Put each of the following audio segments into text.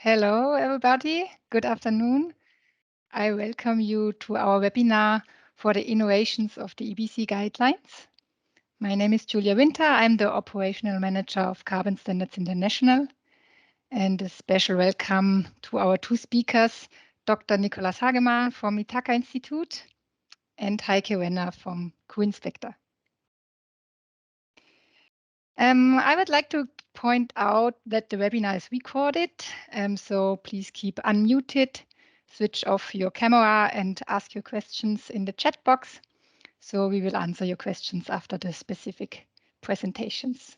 Hello, everybody. Good afternoon. I welcome you to our webinar for the innovations of the EBC Guidelines. My name is Julia Winter. I'm the Operational Manager of Carbon Standards International. And a special welcome to our two speakers, Dr. Nikolas Hagemann from Ithaka Institut and Heike Renner from q.inspecta. I would like to point out that the webinar is recorded, so please keep unmuted, switch off your camera and ask your questions in the chat box. So we will answer your questions after the specific presentations.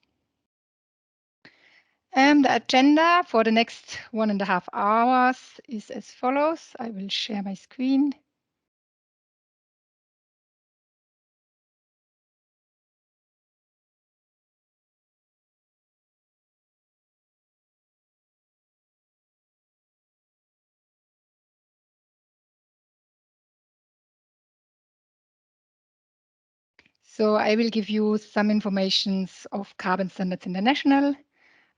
The agenda for the next 1.5 hours is as follows. I will share my screen. So I will give you some information of Carbon Standards International.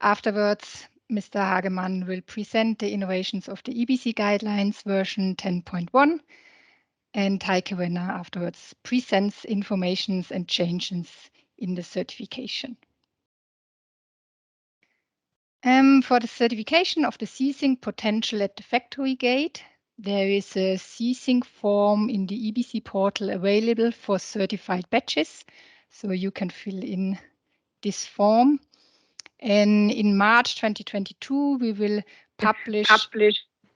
Afterwards, Mr. Hagemann will present the innovations of the EBC Guidelines version 10.1, and Heike Renner afterwards presents informations and changes in the certification. For the certification of the ceasing potential at the factory gate, there is a ceasing form in the EBC portal available for certified batches, so you can fill in this form. And in March 2022, we will publish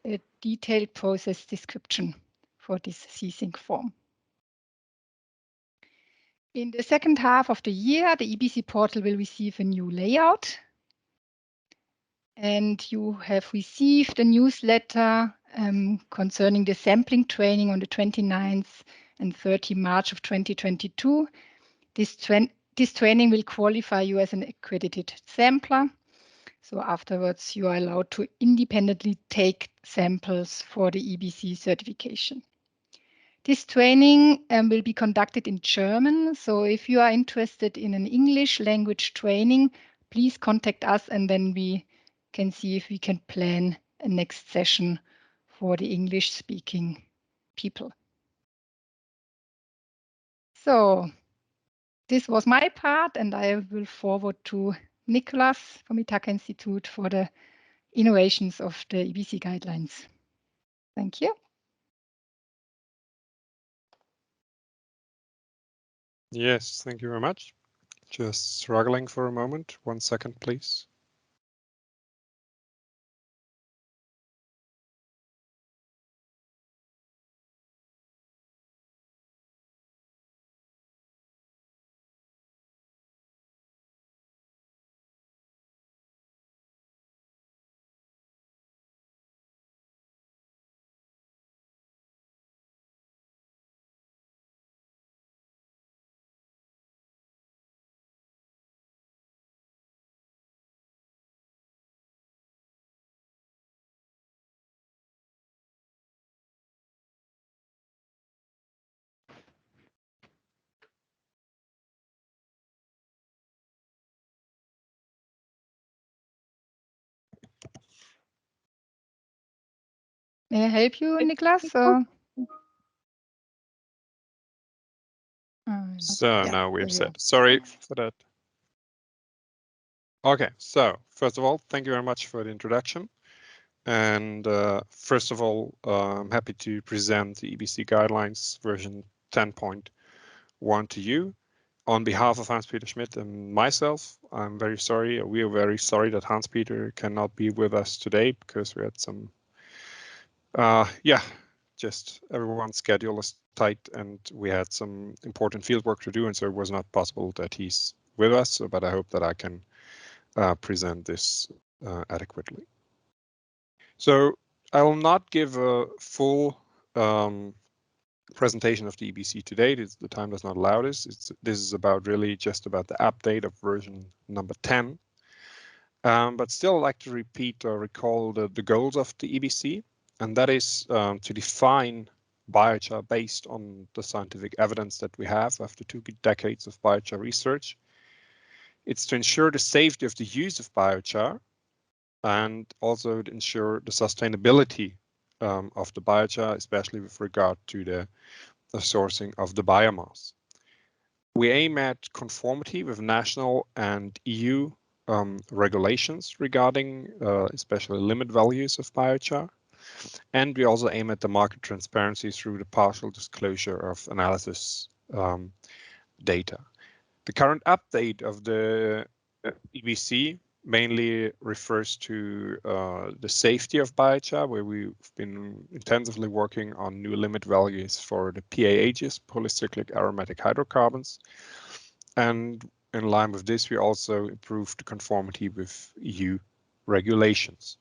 a detailed process description for this ceasing form. In the second half of the year, the EBC portal will receive a new layout. And you have received a newsletter concerning the sampling training on the 29th and 30 March of 2022. This training will qualify you as an accredited sampler. So afterwards, you are allowed to independently take samples for the EBC certification. This training will be conducted in German. So if you are interested in an English language training, please contact us and then we can see if we can plan a next session for the English-speaking people. So this was my part, and I will forward to Nikolas from Ithaka Institute for the innovations of the EBC Guidelines. Thank you. Yes, thank you very much. Just struggling for a moment. 1 second, please. May I help you, Nikolas? So now we've said, sorry for that. Okay, so first of all, thank you very much for the introduction. And first of all, I'm happy to present the EBC Guidelines version 10.1 to you. On behalf of Hans-Peter Schmidt and myself, I'm very sorry. We are very sorry that Hans-Peter cannot be with us today because we had some, just everyone's schedule is tight and we had some important field work to do, and so it was not possible that he's with us, but I hope that I can present this adequately. So I will not give a full presentation of the EBC today. The time does not allow this. This is about really just about the update of version number 10. But still I'd like to repeat or recall the goals of the EBC, and that is to define biochar based on the scientific evidence that we have after 2 decades of biochar research. It's to ensure the safety of the use of biochar, and also to ensure the sustainability of the biochar, especially with regard to the sourcing of the biomass. We aim at conformity with national and EU regulations regarding especially limit values of biochar. And we also aim at the market transparency through the partial disclosure of analysis data. The current update of the EBC mainly refers to the safety of biochar, where we've been intensively working on new limit values for the PAHs, polycyclic aromatic hydrocarbons. And in line with this, we also improved the conformity with EU regulations.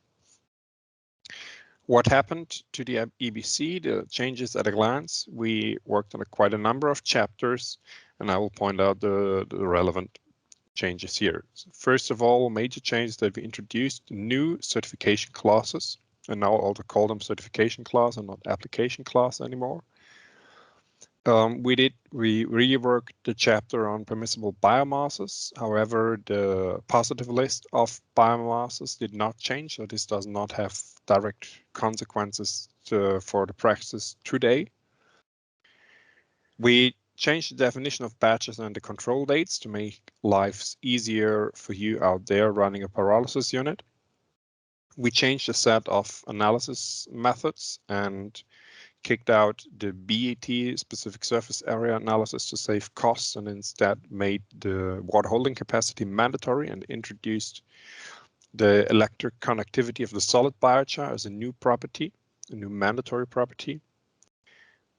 What happened to the EBC, the changes at a glance? We worked on quite a number of chapters, and I will point out the relevant changes here. So first of all, major changes that we introduced new certification classes, and now also call them certification class and not application class anymore. We reworked the chapter on permissible biomasses. However, the positive list of biomasses did not change, so this does not have direct consequences for the practice today. We changed the definition of batches and the control dates to make lives easier for you out there running a pyrolysis unit. We changed the set of analysis methods and kicked out the BAT, specific surface area analysis, to save costs, and instead made the water holding capacity mandatory and introduced the electric conductivity of the solid biochar as a new property, a new mandatory property.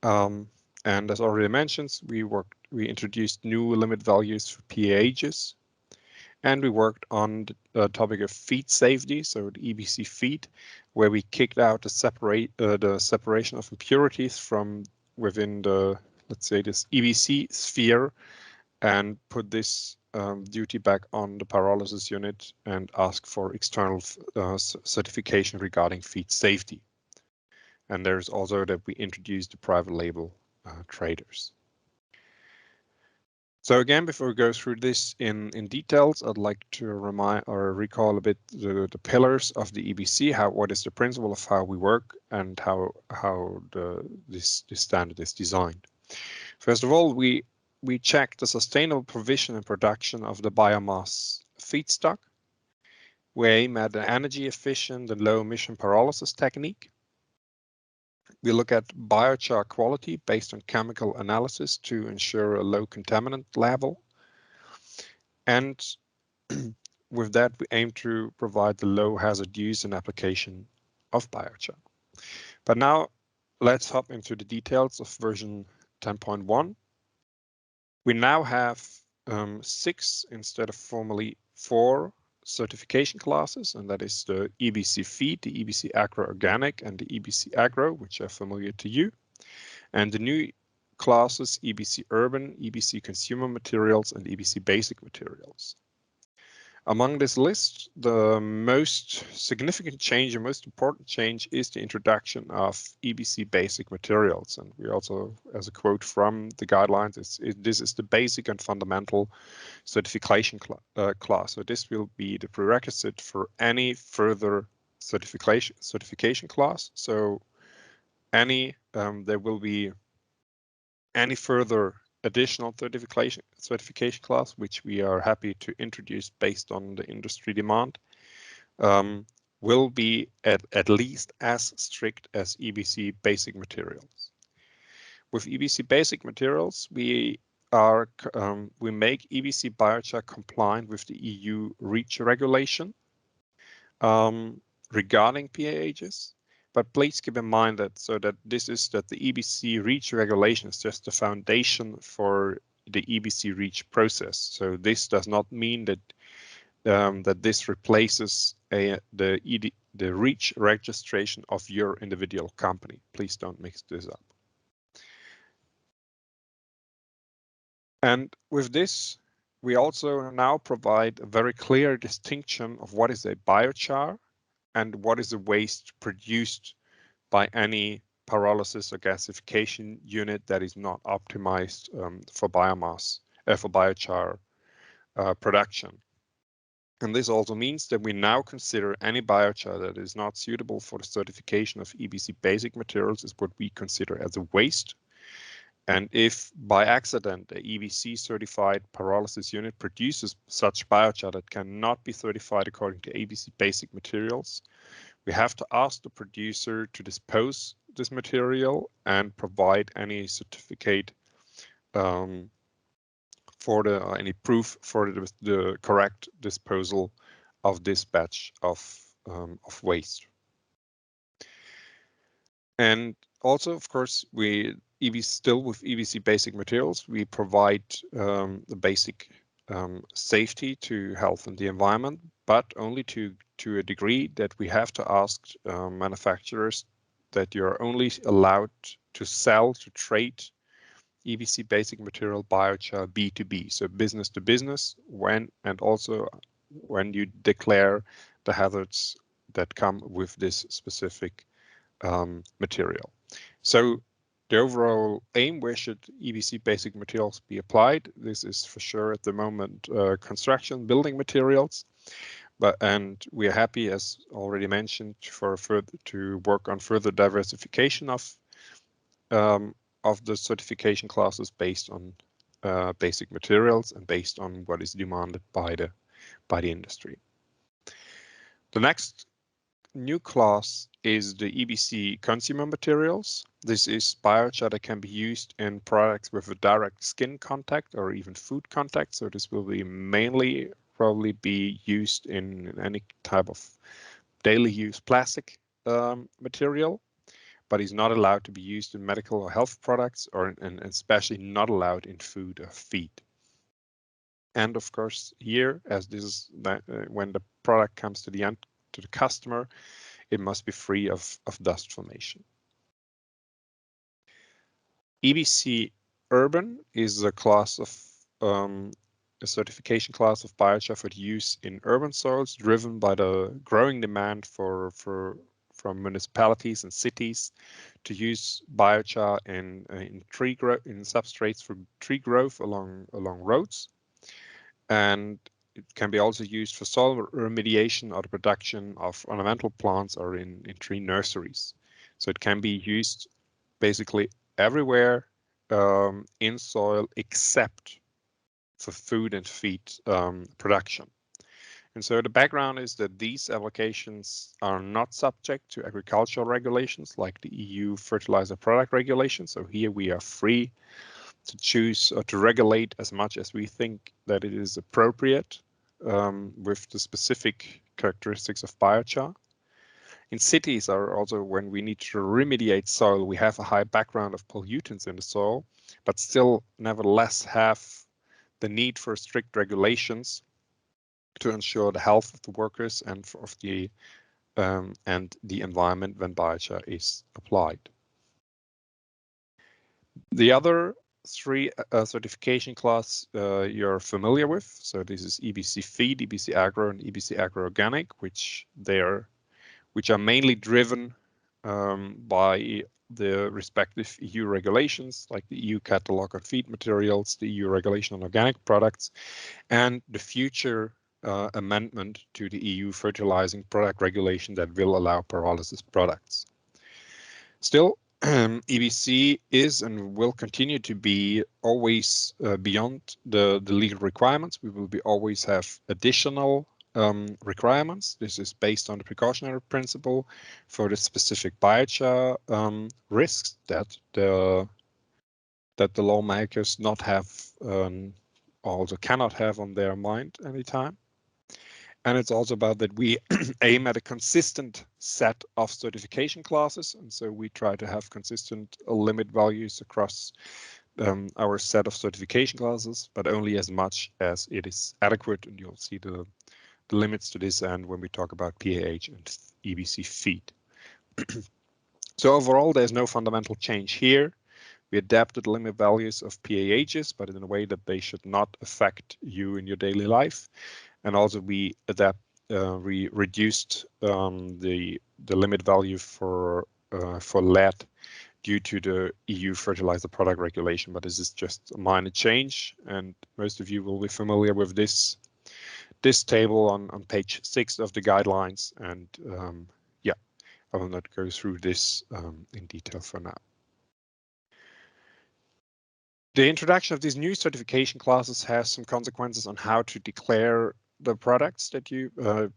And as already mentioned, we introduced new limit values for PAHs, and we worked on the topic of feed safety, so the EBC feed, where we kicked out the separation of impurities from within the, let's say, this EBC sphere, and put this duty back on the pyrolysis unit and ask for external certification regarding feed safety. And there's also that we introduced the private label traders. So again, before we go through this in details, I'd like to remind or recall a bit the pillars of the EBC, what is the principle of how we work and how this standard is designed. First of all, we check the sustainable provision and production of the biomass feedstock. We aim at an energy efficient and low emission pyrolysis technique. We look at biochar quality based on chemical analysis to ensure a low contaminant level. And with that, we aim to provide the low hazard use and application of biochar. But now let's hop into the details of version 10.1. We now have 6 instead of formerly 4 certification classes, and that is the EBC Feed, the EBC Agro Organic, and the EBC Agro, which are familiar to you. And the new classes, EBC Urban, EBC Consumer Materials, and EBC Basic Materials. Among this list, the most significant change and most important change is the introduction of EBC Basic Materials. And we also, as a quote from the guidelines, this is the basic and fundamental certification class. So this will be the prerequisite for any further certification class. So there will be any further additional certification class, which we are happy to introduce based on the industry demand, will be at least as strict as EBC Basic Materials. With EBC Basic Materials, we make EBC biochar compliant with the EU REACH regulation regarding PAHs. But please keep in mind that the EBC REACH regulation is just the foundation for the EBC REACH process. So this does not mean that that this replaces the REACH registration of your individual company. Please don't mix this up. And with this, we also now provide a very clear distinction of what is a biochar and what is a waste produced by any pyrolysis or gasification unit that is not optimized for biochar production. And this also means that we now consider any biochar that is not suitable for the certification of EBC basic materials is what we consider as a waste. And if by accident a EBC certified pyrolysis unit produces such biochar that cannot be certified according to EBC basic materials, we have to ask the producer to dispose this material and provide any certificate for any proof for the correct disposal of this batch of waste. And also, of course, still with EBC basic materials, we provide the basic safety to health and the environment, but only to a degree that we have to ask manufacturers that you're only allowed to sell, to trade EBC basic material biochar B2B, so business to business, when you declare the hazards that come with this specific material. So the overall aim, where should EBC basic materials be applied? This is for sure at the moment construction, building materials, and we are happy, as already mentioned, to work on further diversification of the certification classes based on basic materials and based on what is demanded by the industry. The next new class is the EBC consumer materials. This is biochar that can be used in products with a direct skin contact or even food contact. So this will be mainly probably be used in any type of daily use plastic material, but is not allowed to be used in medical or health products, and especially not allowed in food or feed. And of course, here, as this is when the product comes to the end, to the customer, it must be free of dust formation. EBC Urban is a class of a certification class of biochar for use in urban soils, driven by the growing demand from municipalities and cities to use biochar in substrates for tree growth along roads, and it can be also used for soil remediation or the production of ornamental plants or in tree nurseries. So it can be used basically everywhere in soil except for food and feed production. And so the background is that these applications are not subject to agricultural regulations like the EU fertilizer product regulation. So here we are free to choose or to regulate as much as we think that it is appropriate with the specific characteristics of biochar. In cities are also, when we need to remediate soil, we have a high background of pollutants in the soil, but still nevertheless have the need for strict regulations to ensure the health of the workers and of the environment when biochar is applied. The other three certification class you're familiar with. So this is EBC Feed, EBC Agro, and EBC Agro Organic, which are mainly driven by the respective EU regulations, like the EU catalog on feed materials, the EU regulation on organic products, and the future amendment to the EU fertilizing product regulation that will allow pyrolysis products. Still, EBC is and will continue to be always beyond the legal requirements. We will always have additional requirements. This is based on the precautionary principle for the specific biochar risks that the lawmakers not have also cannot have on their mind anytime. And it's also about that we aim at a consistent set of certification classes. And so we try to have consistent limit values across our set of certification classes, but only as much as it is adequate. And you'll see the limits to this end when we talk about PAH and EBC feed. So overall, there's no fundamental change here. We adapted limit values of PAHs, but in a way that they should not affect you in your daily life. And also we reduced the limit value for lead due to the EU fertilizer product regulation, but this is just a minor change, and most of you will be familiar with this this table on page 6 of the guidelines, and yeah, I will not go through this in detail for now. The introduction of these new certification classes has some consequences on how to declare the products that you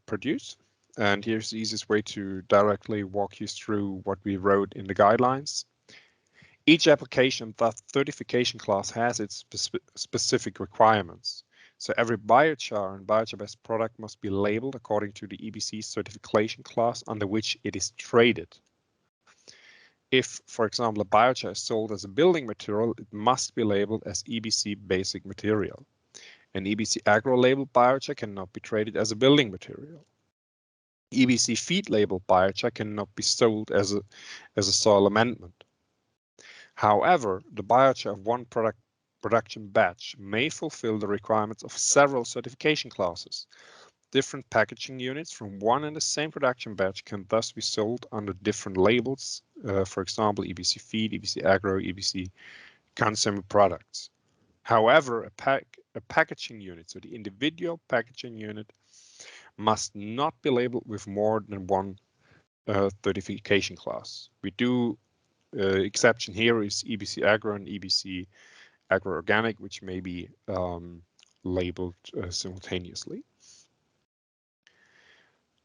produce. And here's the easiest way to directly walk you through what we wrote in the guidelines. Each application of certification class has its specific requirements. So every biochar and biochar-based product must be labeled according to the EBC certification class under which it is traded. If, for example, a biochar is sold as a building material, it must be labeled as EBC basic material. An EBC agro labeled biochar cannot be traded as a building material. EBC feed labeled biochar cannot be sold as a soil amendment. However, the biochar of one production batch may fulfill the requirements of several certification classes. Different packaging units from one and the same production batch can thus be sold under different labels, for example, EBC feed, EBC agro, EBC consumer products. However, a packaging unit, so the individual packaging unit, must not be labeled with more than one certification class. We do exception here is EBC agro and EBC agro organic, which may be labeled simultaneously.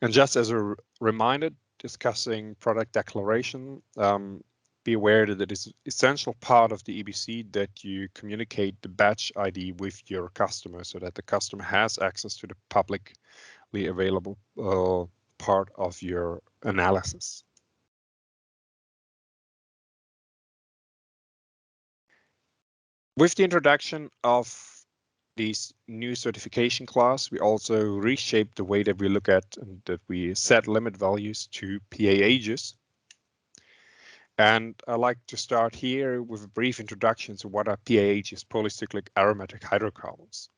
And just as a reminder, discussing product declaration, be aware that it is an essential part of the EBC that you communicate the batch ID with your customer so that the customer has access to the publicly available part of your analysis. With the introduction of these new certification class, we also reshaped the way that we look at and that we set limit values to PAHs. And I like to start here with a brief introduction to what are PAHs, polycyclic aromatic hydrocarbons.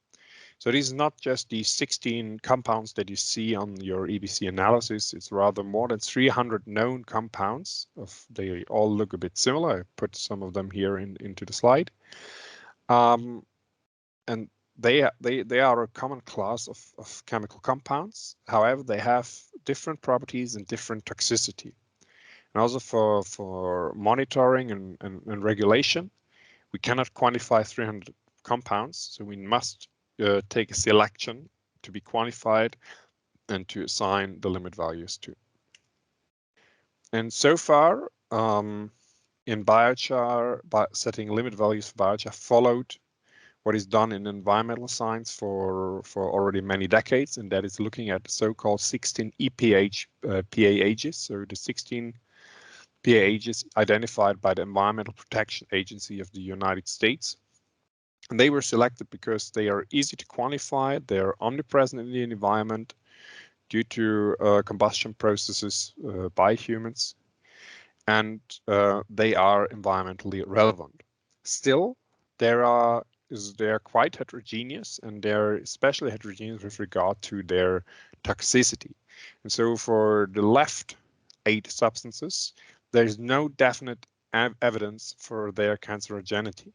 So these are not just the 16 compounds that you see on your EBC analysis, it's rather more than 300 known compounds. They all look a bit similar. I put some of them here into the slide. And they are a common class of chemical compounds. However, they have different properties and different toxicity. And also for monitoring and regulation, we cannot quantify 300 compounds, so we must take a selection to be quantified and to assign the limit values to. And so far, in biochar, setting limit values for biochar followed what is done in environmental science for already many decades, and that is looking at the so-called 16 EPH PAHs, so the 16 PAHs identified by the Environmental Protection Agency of the United States. And they were selected because they are easy to quantify, they are omnipresent in the environment due to combustion processes by humans, and they are environmentally relevant. Still, they are quite heterogeneous, and they're especially heterogeneous with regard to their toxicity. And so for the left 8 substances, there's no definite evidence for their cancerogenity.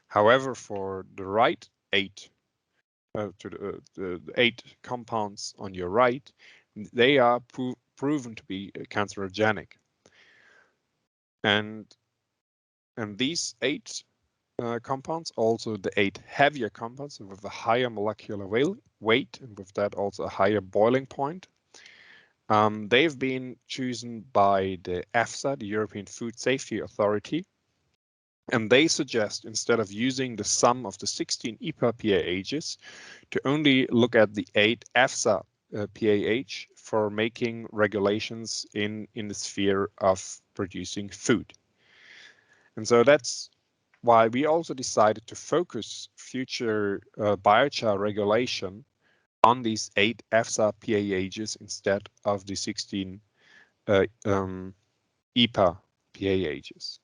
However, for the right 8, the 8 compounds on your right, they are proven to be cancerogenic. And these 8 compounds, also the 8 heavier compounds with a higher molecular weight, and with that also a higher boiling point, they've been chosen by the EFSA, the European Food Safety Authority, and they suggest, instead of using the sum of the 16 EPA PAHs, to only look at the 8 EFSA PAH for making regulations in the sphere of producing food. And so that's why we also decided to focus future biochar regulation on these 8 EFSA PAHs instead of the 16 EPA PAHs.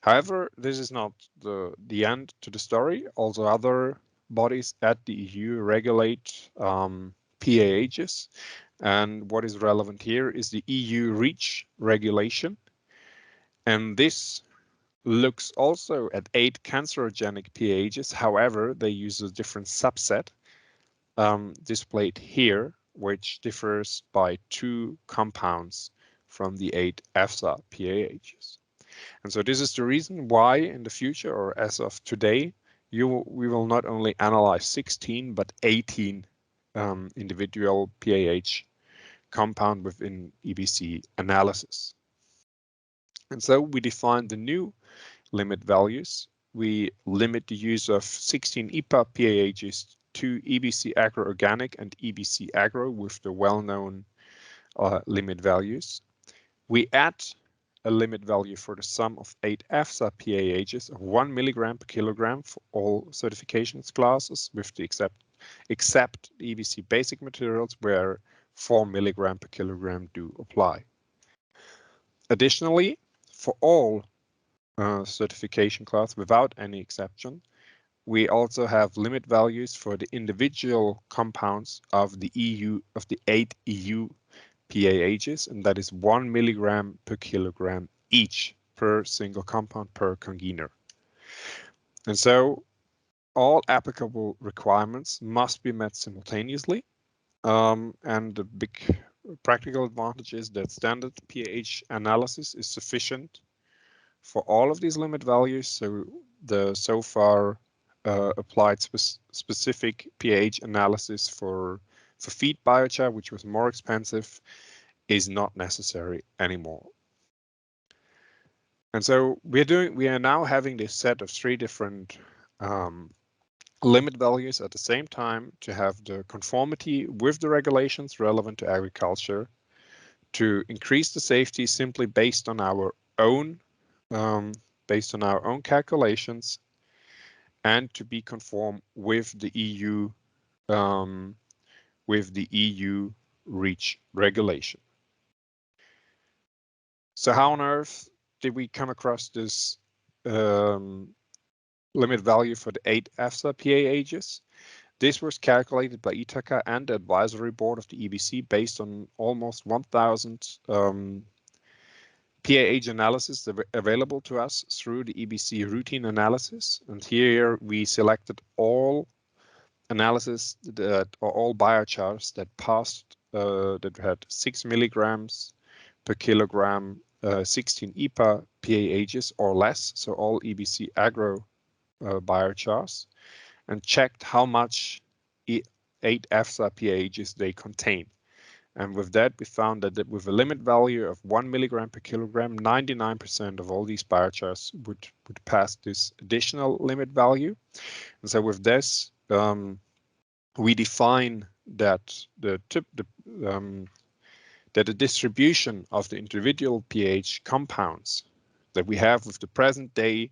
However, this is not the end to the story. Also, other bodies at the EU regulate PAHs, and what is relevant here is the EU REACH regulation, and this looks also at 8 cancerogenic PAHs. However, they use a different subset, displayed here, which differs by 2 compounds from the 8 EFSA PAHs. And so this is the reason why in the future, or as of today, we will not only analyze 16 but 18 individual PAH compound within EBC analysis. And so we define the new limit values. We limit the use of 16 EPA PAHs to EBC agro organic and EBC agro with the well-known limit values. We add a limit value for the sum of 8 EFSA PAHs of 1 milligram per kilogram for all certifications classes, with the except the EBC basic materials where 4 milligram per kilogram do apply. Additionally, for all certification class without any exception, we also have limit values for the individual compounds of the 8 EU PAHs, and that is 1 milligram per kilogram each per single compound per congener. And so all applicable requirements must be met simultaneously. And the big practical advantage is that standard pH analysis is sufficient for all of these limit values. So the so far applied specific pH analysis for feed biochar, which was more expensive, is not necessary anymore. And so we are now having this set of 3 different limit values at the same time to have the conformity with the regulations relevant to agriculture, to increase the safety simply based on our own calculations, and to be conform with the EU REACH regulation. So how on earth did we come across this limit value for the 8 EFSA PAHs? This was calculated by Ithaka and the advisory board of the EBC based on almost 1,000 PAH analysis available to us through the EBC routine analysis. And here we selected all analysis or all biochars that passed, that had 6 milligrams per kilogram 16 EPA PAHs or less, so all EBC agro biochars, and checked how much 8 EFSA PAHs they contain. And with that, we found that with a limit value of 1 milligram per kilogram, 99% of all these biochars would pass this additional limit value. And so with this, we define that the distribution of the individual pH compounds that we have with the present day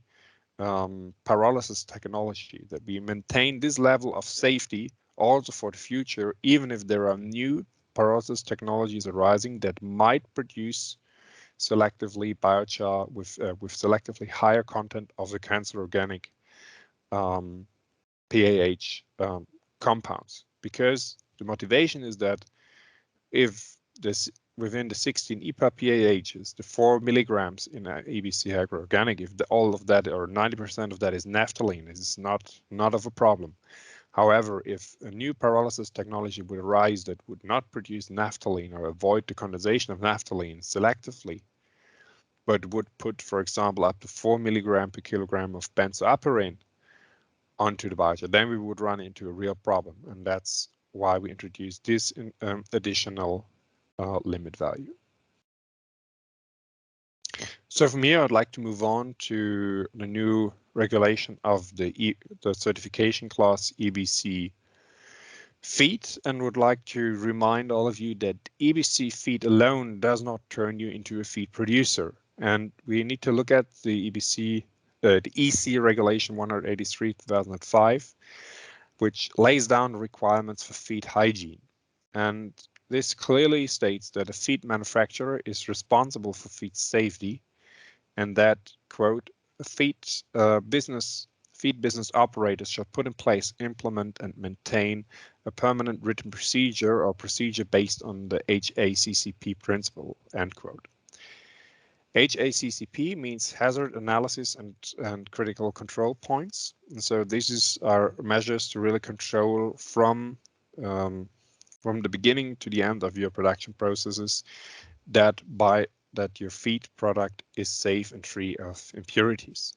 pyrolysis technology, that we maintain this level of safety also for the future, even if there are new pyrolysis technologies arising that might produce selectively biochar with selectively higher content of the cancer organic PAH compounds. Because the motivation is that if this within the 16 EPA PAHs, the 4 milligrams in EBC agroorganic, if all of that or 90% of that is naphthalene, it's not of a problem. However, if a new pyrolysis technology would arise that would not produce naphthalene or avoid the condensation of naphthalene selectively, but would put, for example, up to 4 milligram per kilogram of benzoapirin onto the biochar, then we would run into a real problem. And that's why we introduced this additional limit value. So from here, I'd like to move on to the new regulation of the certification class EBC feed, and would like to remind all of you that EBC feed alone does not turn you into a feed producer. And we need to look at the EBC, the EC regulation 183/2005, which lays down the requirements for feed hygiene. And this clearly states that a feed manufacturer is responsible for feed safety, and that, quote, feed business operators shall put in place, implement, and maintain a permanent written procedure or procedure based on the HACCP principle, end quote. HACCP means hazard analysis and critical control points. And so this is our measures to really control from from the beginning to the end of your production processes that your feed product is safe and free of impurities.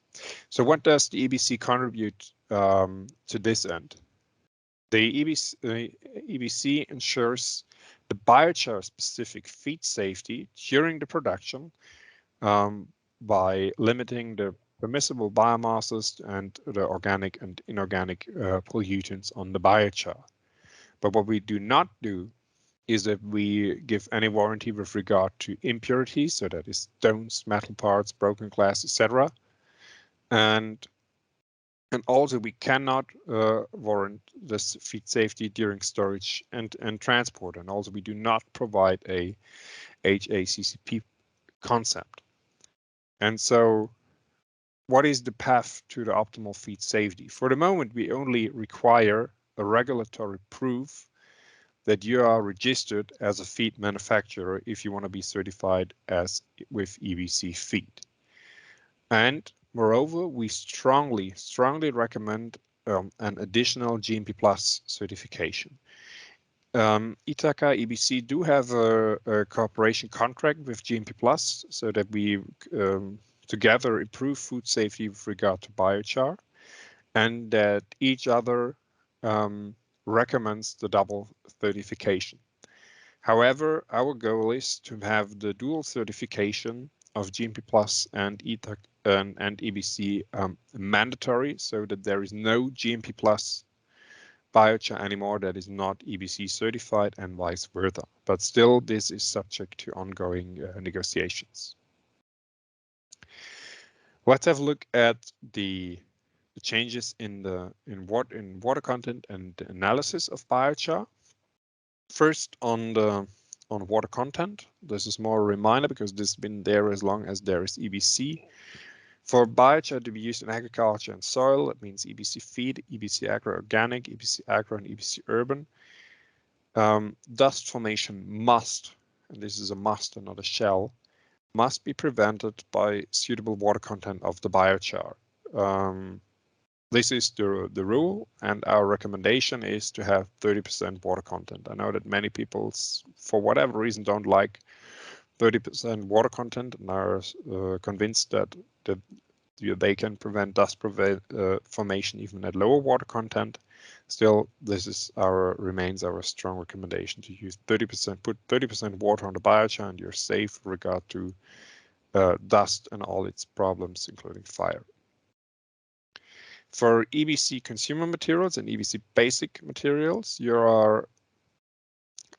So what does the EBC contribute to this end? The EBC ensures the biochar-specific feed safety during the production by limiting the permissible biomasses and the organic and inorganic pollutants on the biochar. But what we do not do is that we give any warranty with regard to impurities, so that is stones, metal parts, broken glass, etc. And also we cannot warrant this feed safety during storage and transport. And also we do not provide a HACCP concept. And so what is the path to the optimal feed safety? For the moment, we only require a regulatory proof that you are registered as a feed manufacturer if you want to be certified as with EBC feed. And moreover, we strongly recommend an additional GMP Plus certification. Ithaka EBC do have a cooperation contract with GMP Plus so that we together improve food safety with regard to biochar, and that each other recommends the double certification. However, our goal is to have the dual certification of GMP Plus and Ithaka and EBC mandatory, so that there is no GMP Plus biochar anymore that is not EBC certified, and vice versa. But still, this is subject to ongoing negotiations. Let's have a look at the changes in water content and the analysis of biochar. First, on water content, this is more a reminder because this has been there as long as there is EBC. For biochar to be used in agriculture and soil, it means EBC feed, EBC agro organic, EBC agro, and EBC urban. Dust formation must, and this is a must and not a shall, must be prevented by suitable water content of the biochar. This is the rule, and our recommendation is to have 30% water content. I know that many people, for whatever reason, don't like 30% water content and are convinced that they can prevent dust formation even at lower water content. Still, this remains our strong recommendation to use 30%. Put 30% water on the biochar, and you're safe with regard to dust and all its problems, including fire. For EBC consumer materials and EBC basic materials, you are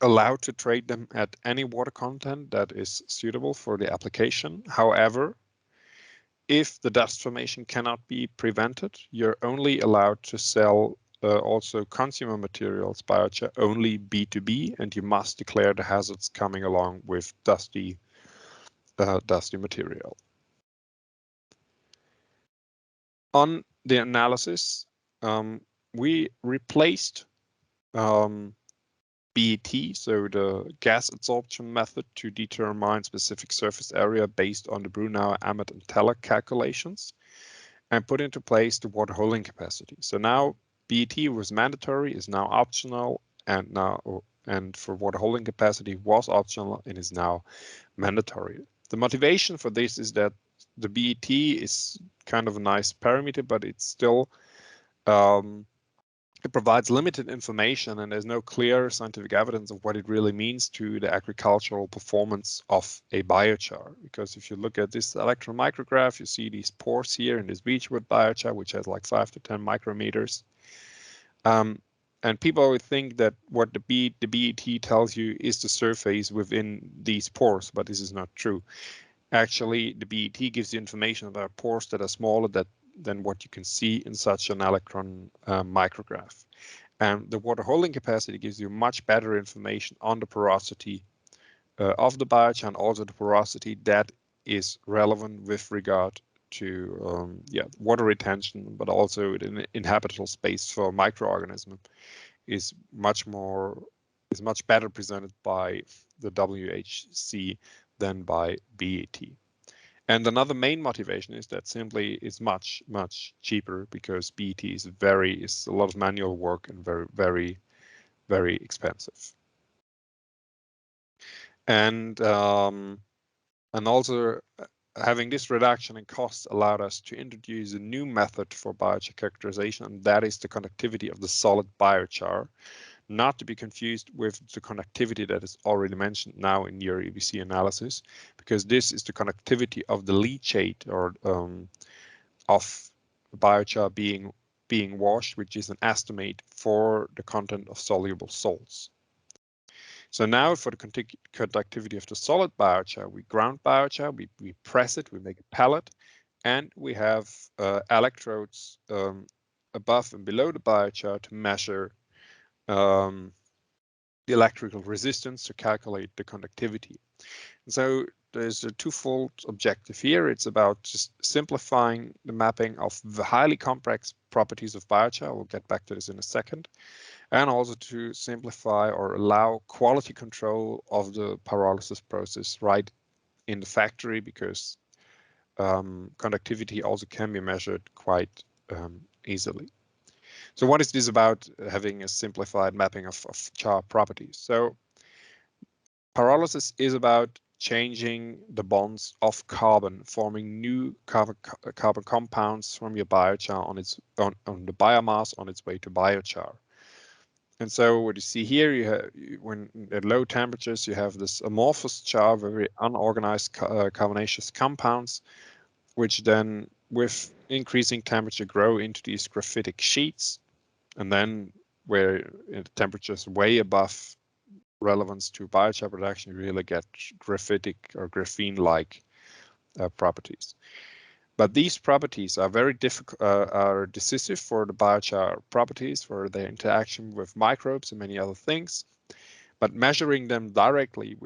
allowed to trade them at any water content that is suitable for the application. However, if the dust formation cannot be prevented, you're only allowed to sell also consumer materials biochar only B2B, and you must declare the hazards coming along with dusty material. On the analysis, we replaced BET, so the gas absorption method, to determine specific surface area based on the Brunauer, Emmett, and Teller calculations, and put into place the water holding capacity. So now BET was mandatory, is now optional, and for water holding capacity was optional and is now mandatory. The motivation for this is that the BET is kind of a nice parameter, but it's still it provides limited information, and there's no clear scientific evidence of what it really means to the agricultural performance of a biochar. Because if you look at this electron micrograph, you see these pores here in this beechwood biochar, which has like 5 to 10 micrometers. And people would think that what the BET tells you is the surface within these pores, but this is not true. Actually, the BET gives you information about pores that are smaller than what you can see in such an electron micrograph. And the water holding capacity gives you much better information on the porosity of the biochar, and also the porosity that is relevant with regard to water retention, but also in habitable space for microorganisms is much better presented by the WHC than by BET. And another main motivation is that simply it's much cheaper, because BET is a lot of manual work and very very expensive. And also having this reduction in costs allowed us to introduce a new method for biochar characterization, and that is the conductivity of the solid biochar, not to be confused with the conductivity that is already mentioned now in your EBC analysis, because this is the conductivity of the leachate or of biochar being washed, which is an estimate for the content of soluble salts. So now for the conductivity of the solid biochar, we ground biochar, we press it, we make a pellet, and we have electrodes above and below the biochar to measure the electrical resistance to calculate the conductivity. And so there's a twofold objective here. It's about just simplifying the mapping of the highly complex properties of biochar. We'll get back to this in a second. And also to simplify or allow quality control of the pyrolysis process right in the factory, because conductivity also can be measured quite easily. So what is this about having a simplified mapping of char properties? So pyrolysis is about changing the bonds of carbon, forming new carbon compounds from your biochar on the biomass on its way to biochar. And so what you see here, you have, when at low temperatures, you have this amorphous char, very unorganized carbonaceous compounds, which then with increasing temperature grow into these graphitic sheets. And then where the temperatures way above relevance to biochar production, you really get graphitic or graphene-like properties. But these properties are very difficult, are decisive for the biochar properties, for their interaction with microbes and many other things. But measuring them directly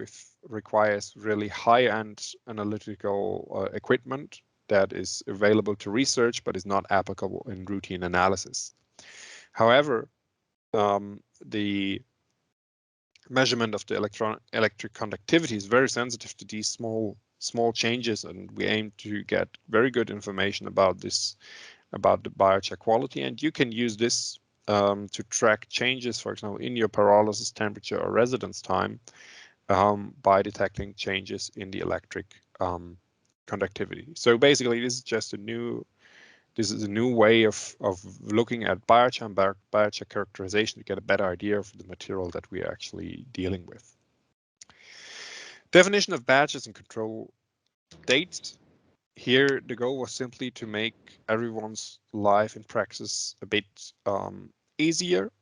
requires really high-end analytical equipment that is available to research, but is not applicable in routine analysis. However, the measurement of the electric conductivity is very sensitive to these small changes, and we aim to get very good information about this, about the biochar quality. And you can use this to track changes, for example, in your pyrolysis temperature or residence time by detecting changes in the electric conductivity. So basically, this is just a new way of looking at biochar and biochar characterization to get a better idea of the material that we are actually dealing with. Definition of batches and control dates. Here, the goal was simply to make everyone's life in practice a bit easier.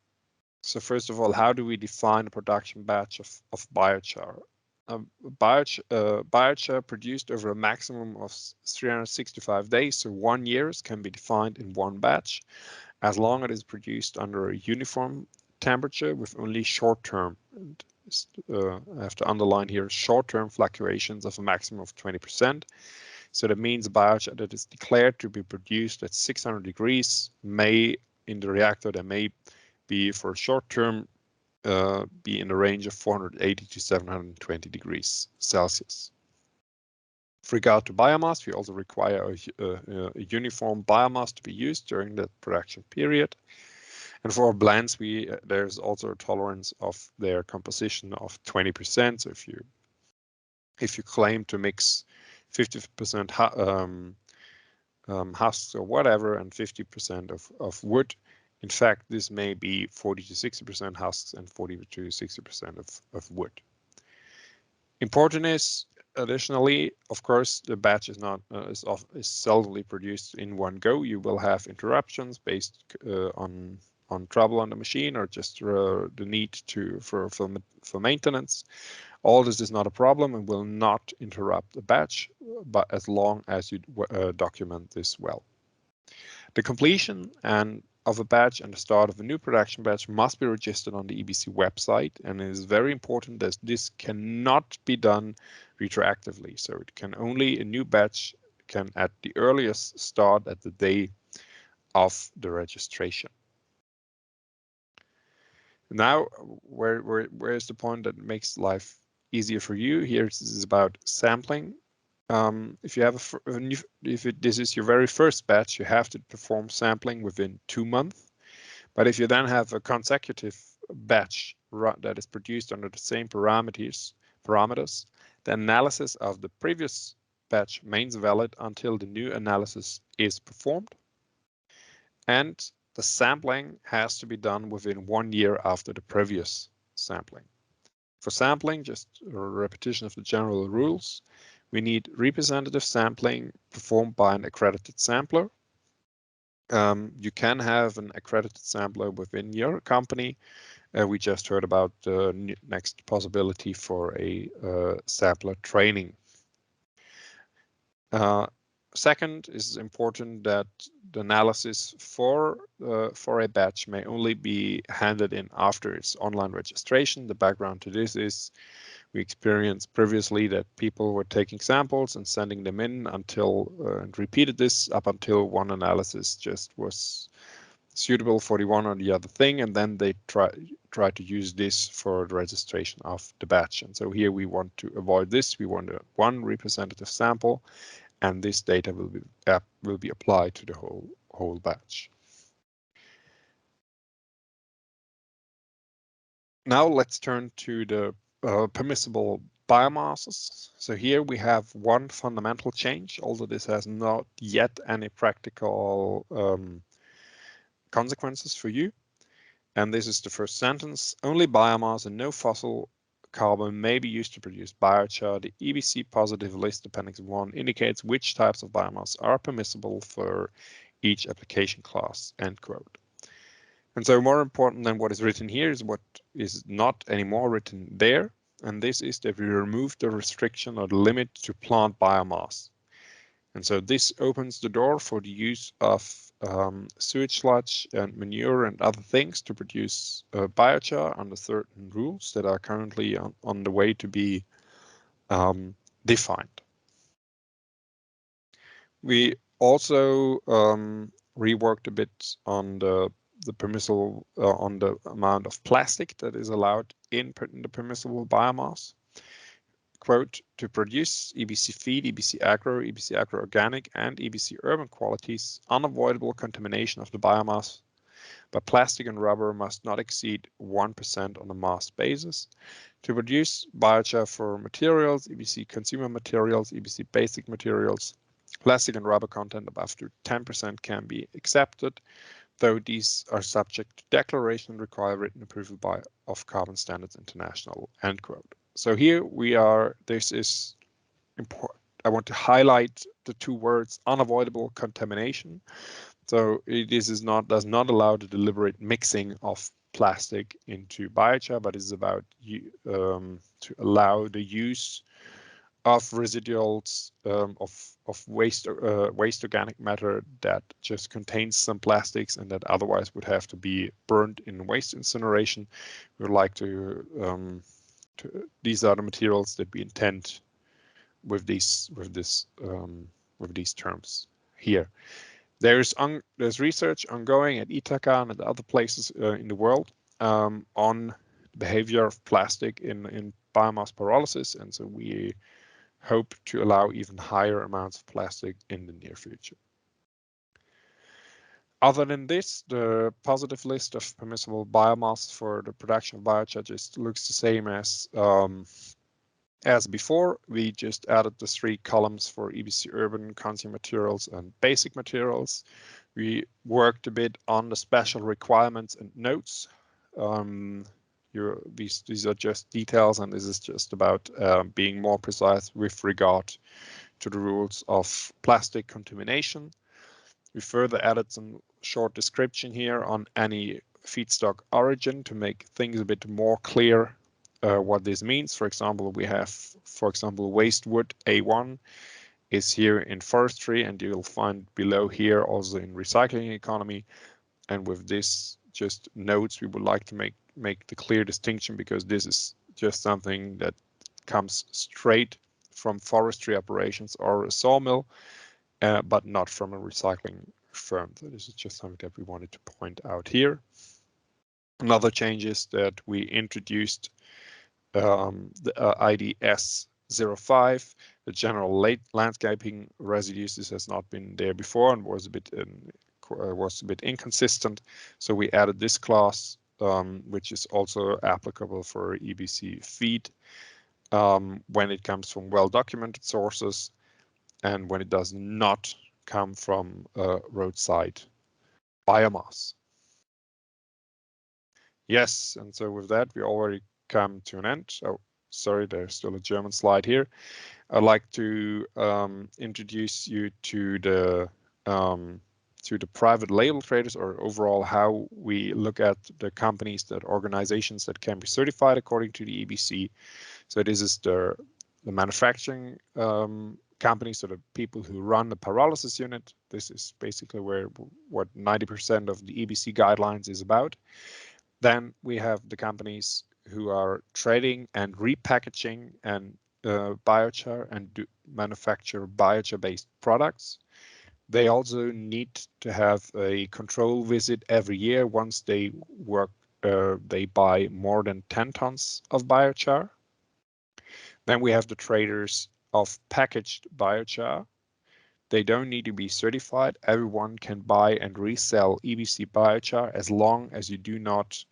So first of all, how do we define a production batch of biochar? Biochar produced over a maximum of 365 days, so 1 year, can be defined in one batch, as long as it is produced under a uniform temperature with only short-term, I have to underline here, short-term fluctuations of a maximum of 20%. So that means biochar that is declared to be produced at 600 degrees may, in the reactor, there may be for short-term be in the range of 480 to 720 degrees Celsius. With regard to biomass, we also require a uniform biomass to be used during the production period. And for blends, there's also a tolerance of their composition of 20%. So if you claim to mix 50% husks or whatever and 50% of wood, in fact, this may be 40 to 60% husks and 40 to 60% of wood. Important is, additionally, of course, the batch is not is seldomly produced in one go. You will have interruptions based on trouble on the machine or just the need for maintenance. All this is not a problem and will not interrupt the batch, but as long as you document this well. The completion of a batch and the start of a new production batch must be registered on the EBC website, and it is very important that this cannot be done retroactively. So it can only, a new batch can at the earliest start at the day of the registration. Now, where is the point that makes life easier for you? Here this is about sampling. If you have this is your very first batch, you have to perform sampling within 2 months. But if you then have a consecutive batch that is produced under the same parameters, the analysis of the previous batch remains valid until the new analysis is performed. And the sampling has to be done within 1 year after the previous sampling. For sampling, just a repetition of the general rules, we need representative sampling performed by an accredited sampler. You can have an accredited sampler within your company. We just heard about the next possibility for a sampler training. Second, is important that the analysis for a batch may only be handed in after its online registration. The background to this is we experienced previously that people were taking samples and sending them in until and repeated this up until one analysis just was suitable for the one or the other thing, and then they try to use this for the registration of the batch. And so here we want to avoid this. We want one representative sample, and this data will be applied to the whole batch. Now let's turn to the permissible biomasses. So here we have one fundamental change, although this has not yet any practical consequences for you. And this is the first sentence: only biomass and no fossil carbon may be used to produce biochar. The EBC positive list appendix 1 indicates which types of biomass are permissible for each application class, end quote. And so more important than what is written here is what is not anymore written there. And this is that we remove the restriction or the limit to plant biomass. And so this opens the door for the use of sewage sludge and manure and other things to produce biochar under certain rules that are currently on the way to be defined. We also reworked a bit on the permissible on the amount of plastic that is allowed in the permissible biomass. Quote, to produce EBC feed, EBC agro organic, and EBC urban qualities, unavoidable contamination of the biomass by plastic and rubber must not exceed 1% on a mass basis. To produce biochar for materials, EBC consumer materials, EBC basic materials, plastic and rubber content of up to 10% can be accepted, though these are subject to declaration and require written approval of Carbon Standards International, end quote. So here we are, this is important. I want to highlight the two words unavoidable contamination. So does not allow the deliberate mixing of plastic into biochar, but is about to allow the use of residuals of waste organic matter that just contains some plastics and that otherwise would have to be burned in waste incineration. We would like to these are the materials that we intend with these terms here. There's research ongoing at Ithaka and at other places in the world on the behavior of plastic in biomass pyrolysis, and so we hope to allow even higher amounts of plastic in the near future. Other than this, the positive list of permissible biomass for the production of biochar just looks the same as before. We just added the 3 columns for EBC urban, consumer materials, and basic materials. We worked a bit on the special requirements and notes. These are just details, and this is just about being more precise with regard to the rules of plastic contamination. We further added some short description here on any feedstock origin to make things a bit more clear what this means. For example, we have, waste wood A1 is here in forestry, and you'll find below here also in recycling economy. And with this just notes, we would like to make the clear distinction, because this is just something that comes straight from forestry operations or a sawmill, but not from a recycling firm. So this is just something that we wanted to point out here. Another change is that we introduced the IDS 05, the general landscaping residues. This has not been there before and was a bit inconsistent. So we added this class which is also applicable for EBC feed when it comes from well-documented sources and when it does not come from roadside biomass. Yes, and so with that, we already come to an end. Oh, sorry, there's still a German slide here. I'd like to introduce you to the private label traders, or overall how we look at the companies, that organizations that can be certified according to the EBC. So this is the manufacturing companies, so the people who run the pyrolysis unit. This is basically what 90% of the EBC guidelines is about. Then we have the companies who are trading and repackaging and biochar and manufacture biochar-based products. They also need to have a control visit every year once they they buy more than 10 tons of biochar. Then we have the traders of packaged biochar. They don't need to be certified. Everyone can buy and resell EBC biochar as long as you do not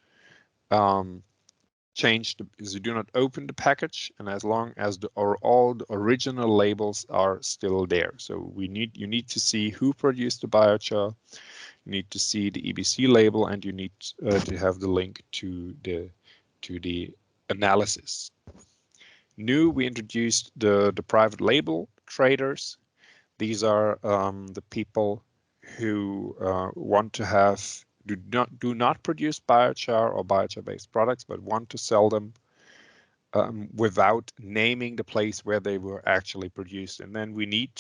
as you do not open the package, and as long as all the original labels are still there. So you need to see who produced the biochar, you need to see the EBC label, and you need to have the link to the analysis. New, we introduced the private label traders. These are the people who want to have do not produce biochar or biochar-based products, but want to sell them without naming the place where they were actually produced. And then we need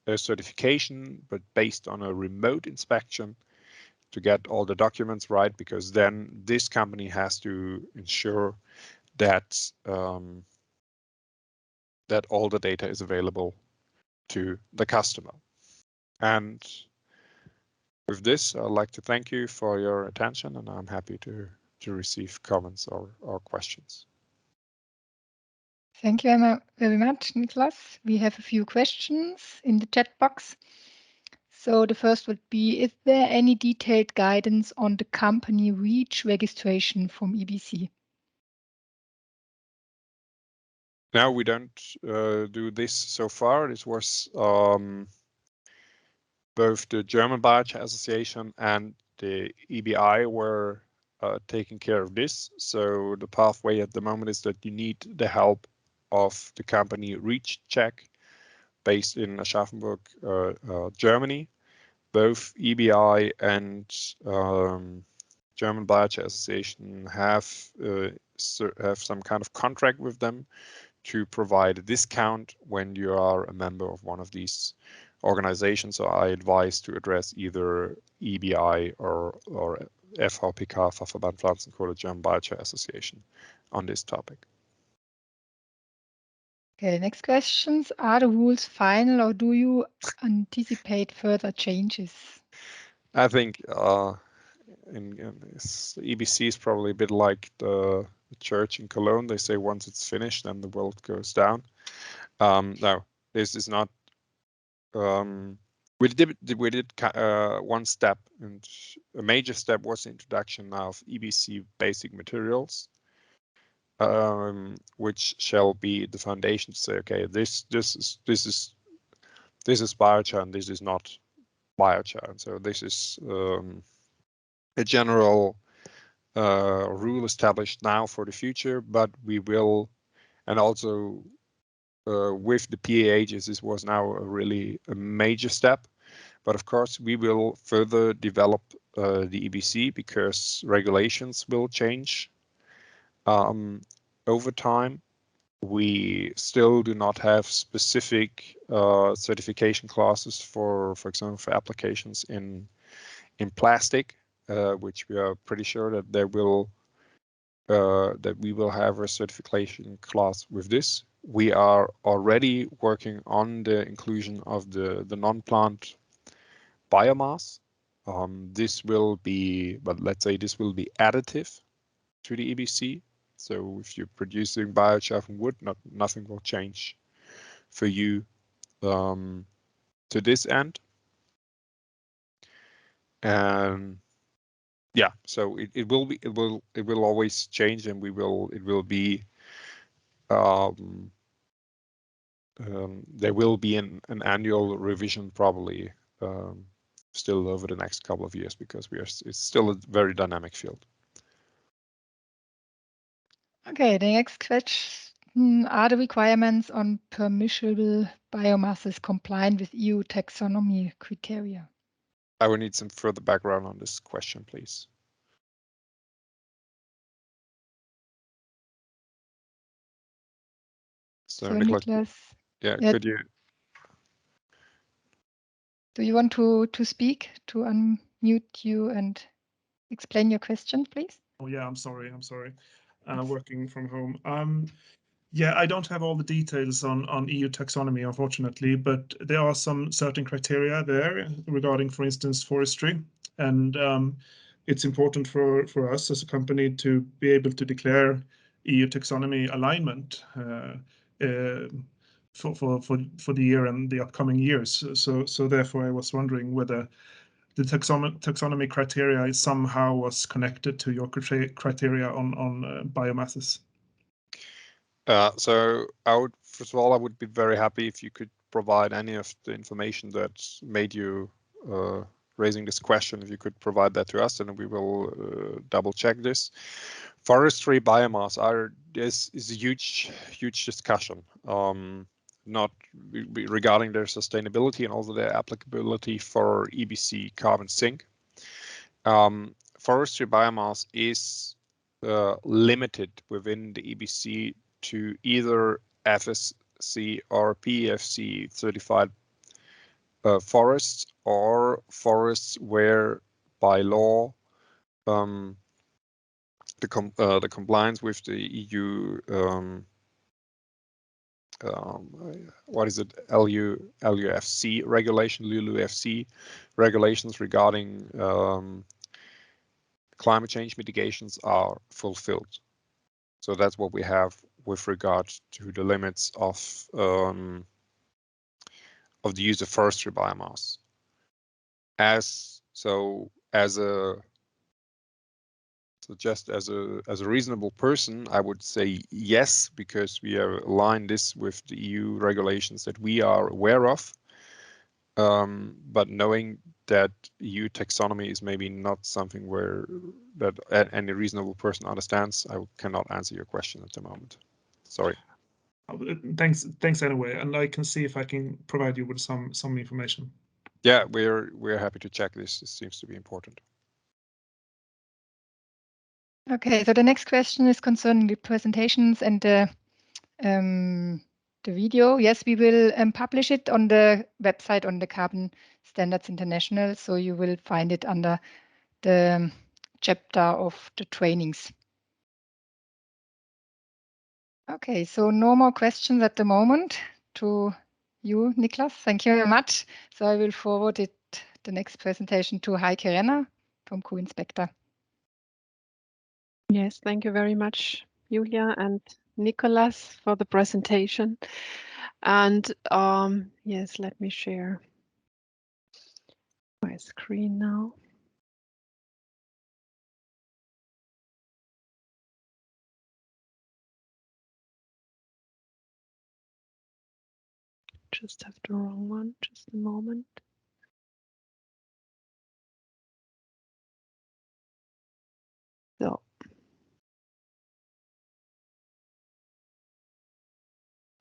a certification, but based on a remote inspection to get all the documents right, because then this company has to ensure that that all the data is available to the customer. And with this, I'd like to thank you for your attention, and I'm happy to receive comments or questions. Thank you very much, Nikolas. We have a few questions in the chat box. So the first would be, is there any detailed guidance on the company REACH registration from EBC? Now, we don't do this so far. This was both the German Biochar Association and the EBI were taking care of this. So the pathway at the moment is that you need the help of the company REACH Check, based in Aschaffenburg, Germany. Both EBI and German Biochar Association have some kind of contract with them to provide a discount when you are a member of one of these organizations. So I advise to address either EBI or FHPK, Fachverband Pflanzenkohle, German Biochar Association, on this topic. Okay, next questions. Are the rules final, or do you anticipate further changes? I think EBC is probably a bit like the church in Cologne. They say once it's finished, then the world goes down. No, this is not. We did one step, and a major step was the introduction of EBC basic materials, which shall be the foundation to say, okay, this is biochar and this is not biochar. And so this is a general rule established now for the future, but we will, and also with the PAHs, this was now a major step. But of course, we will further develop the EBC because regulations will change over time. We still do not have specific certification classes for example, for applications in plastic, which we are pretty sure that we will have a certification class with this. We are already working on the inclusion of the non-plant biomass. This will be, but let's say this will be additive to the EBC. So if you're producing biochar from wood, nothing will change for you to this end. And yeah, so it will always change, and it will be there will be an annual revision probably still over the next couple of years, because it's still a very dynamic field. Okay, the next question: are the requirements on permissible biomasses compliant with EU taxonomy criteria? I would need some further background on this question, please. So Nikolas, yeah, could you? Do you want to speak, to unmute you and explain your question, please? Oh yeah, I'm sorry. Working from home. Yeah, I don't have all the details on EU taxonomy, unfortunately, but there are some certain criteria there regarding, for instance, forestry. And it's important for us as a company to be able to declare EU taxonomy alignment for the year and the upcoming years. So therefore, I was wondering whether the taxonomy criteria somehow was connected to your criteria on biomasses. So first of all, I would be very happy if you could provide any of the information that made you raising this question. If you could provide that to us, and we will double check this. Forestry biomass this is a huge discussion, not regarding their sustainability and also their applicability for EBC carbon sink. Forestry biomass is limited within the EBC to either FSC or PEFC certified forests, or forests where by law the compliance with the EU what is it, LUFC regulation, LULUFC regulations regarding climate change mitigations are fulfilled. So that's what we have with regard to the limits of the use of forestry biomass. Just as a reasonable person, I would say yes, because we have aligned this with the EU regulations that we are aware of. But knowing that EU taxonomy is maybe not something that any reasonable person understands, I cannot answer your question at the moment. Sorry. Thanks anyway, and I can see if I can provide you with some information. Yeah, we're happy to check this. It seems to be important. Okay, so the next question is concerning the presentations and the video. Yes, we will publish it on the website on the Carbon Standards International, so you will find it under the chapter of the trainings. Okay, so no more questions at the moment to you, Nikolas. Thank you very much. So I will forward the next presentation to Heike Renner from q.inspecta. Yes, thank you very much, Julia and Nikolas, for the presentation. And yes, let me share my screen now. Just have the wrong one, just a moment. So.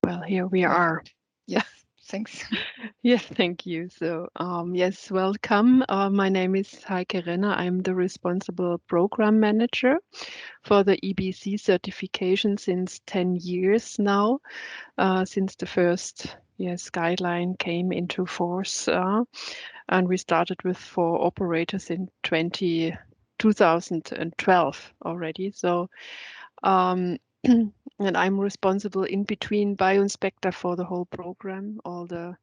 Well, here we are. Yes, thanks. Yes, thank you. So, yes, welcome. My name is Heike Renner. I'm the responsible program manager for the EBC certification since 10 years now, since the first guideline came into force. And we started with 4 operators in 2012 already. So, and I'm responsible in between BioInspector for the whole program, all the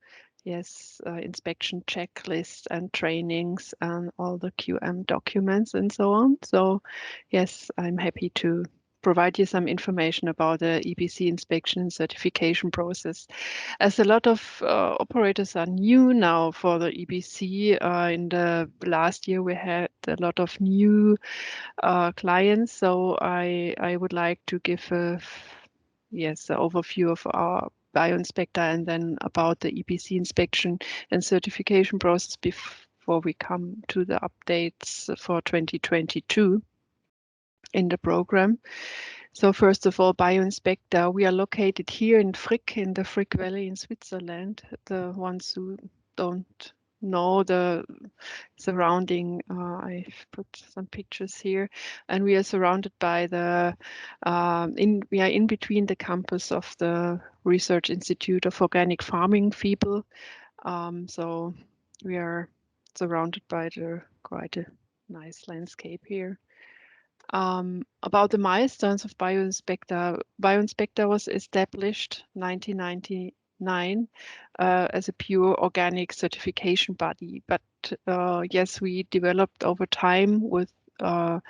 inspection checklists and trainings and all the QM documents and so on. So yes, I'm happy to provide you some information about the EBC inspection and certification process. As a lot of operators are new now for the EBC, in the last year we had a lot of new clients, so I would like to give an overview of our bioinspector and then about the EBC inspection and certification process before we come to the updates for 2022 in the program. So first of all, bioinspector, we are located here in Frick, in the Frick Valley in Switzerland. The ones who don't know the surrounding, I've put some pictures here, and we are surrounded by the, we are in between the campus of the Research Institute of Organic Farming, FIBEL. So we are surrounded by quite a nice landscape here. About the milestones of bioinspector. Bioinspector was established 1999 as a pure organic certification body, but yes, we developed over time with for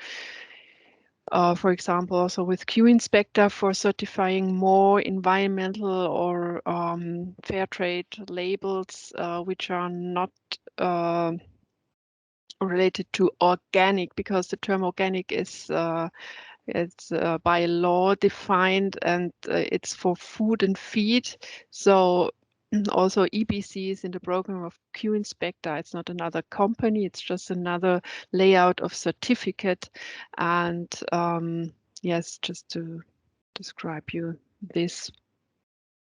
example, also with q.inspecta for certifying more environmental or fair trade labels, which are not related to organic, because the term organic is it's by law defined, and it's for food and feed. So also EBC is in the program of q.inspecta. It's not another company, it's just another layout of certificate. And yes, just to describe you this,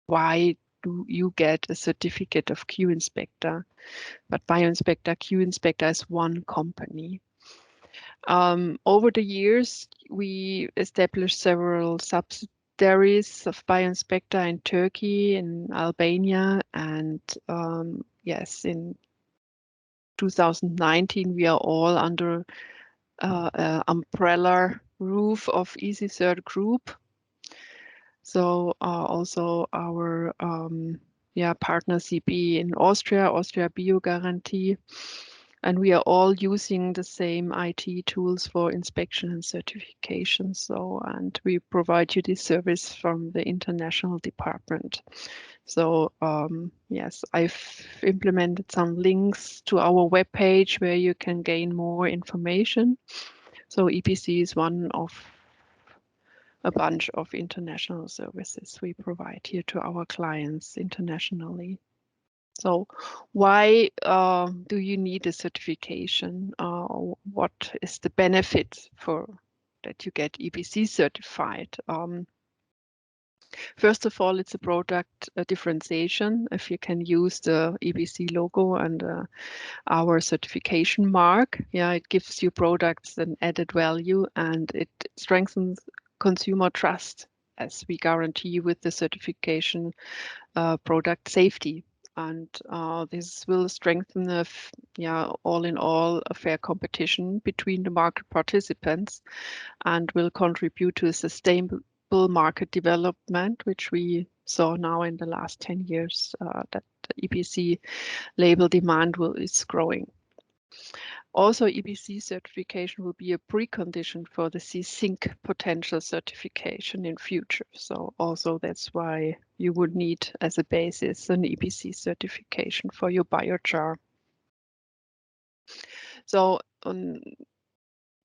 why do you get a certificate of q.inspecta? But bioinspector, q.inspecta is one company. Over the years, we established several subsidiaries of bioinspector in Turkey, in Albania, and yes, in 2019, we are all under umbrella roof of EasyCert Group. So also our partner CB in Austria BioGuarantee, and we are all using the same IT tools for inspection and certification. So, and we provide you this service from the international department. So yes, I've implemented some links to our webpage where you can gain more information. So EBC is one of a bunch of international services we provide here to our clients internationally. So why do you need a certification? What is the benefit for that you get EBC certified? First of all, it's a product differentiation. If you can use the EBC logo and our certification mark, yeah, it gives you products an added value, and it strengthens consumer trust, as we guarantee with the certification product safety. And this will strengthen all in all a fair competition between the market participants, and will contribute to a sustainable market development, which we saw now in the last 10 years, that the EBC label demand is growing. Also, EBC certification will be a precondition for the C-Sync potential certification in future. So also that's why you would need as a basis an EBC certification for your biochar. So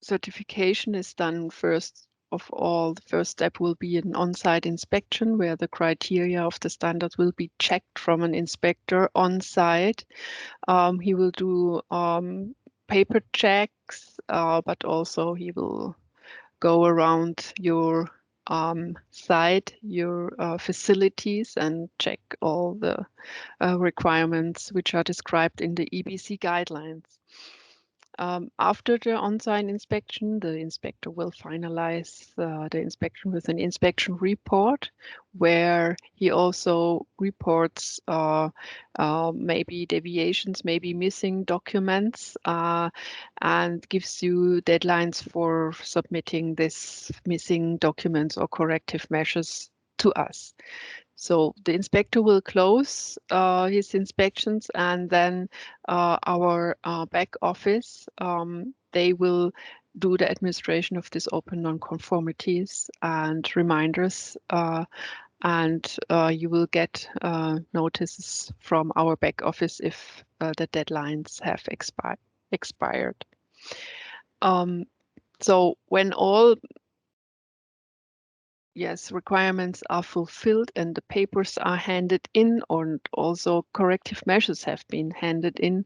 certification is done first of all. The first step will be an on-site inspection where the criteria of the standards will be checked from an inspector on-site. He will do paper checks, but also he will go around your site, your facilities, and check all the requirements which are described in the EBC guidelines. After the on-site inspection, the inspector will finalize the inspection with an inspection report, where he also reports maybe deviations, maybe missing documents, and gives you deadlines for submitting this missing documents or corrective measures to us. So the inspector will close his inspections, and then our back office, they will do the administration of these open non-conformities and reminders, and you will get notices from our back office if the deadlines have expired. So when all requirements are fulfilled and the papers are handed in, or also corrective measures have been handed in,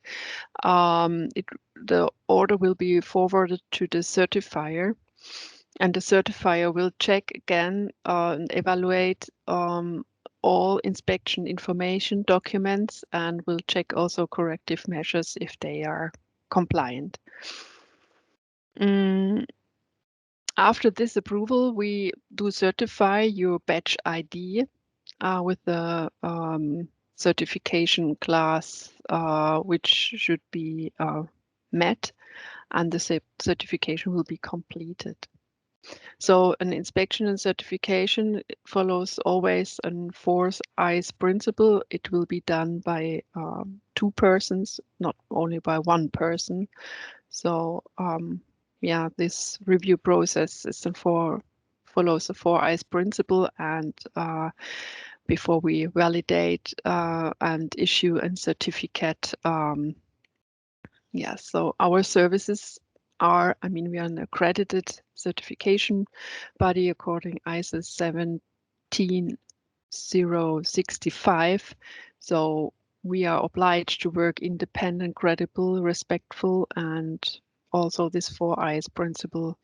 the order will be forwarded to the certifier, and the certifier will check again and evaluate all inspection information documents, and will check also corrective measures if they are compliant. After this approval, we do certify your batch ID with the certification class which should be met, and the certification will be completed. So an inspection and certification follows always a 4 eyes principle. It will be done by 2 persons, not only by 1 person. So yeah, this review process is follows the 4 eyes principle, and before we validate and issue a certificate. Yeah, so our services are, I mean, we are an accredited certification body according ISO 17065. So we are obliged to work independent, credible, respectful, and also this 4 eyes principle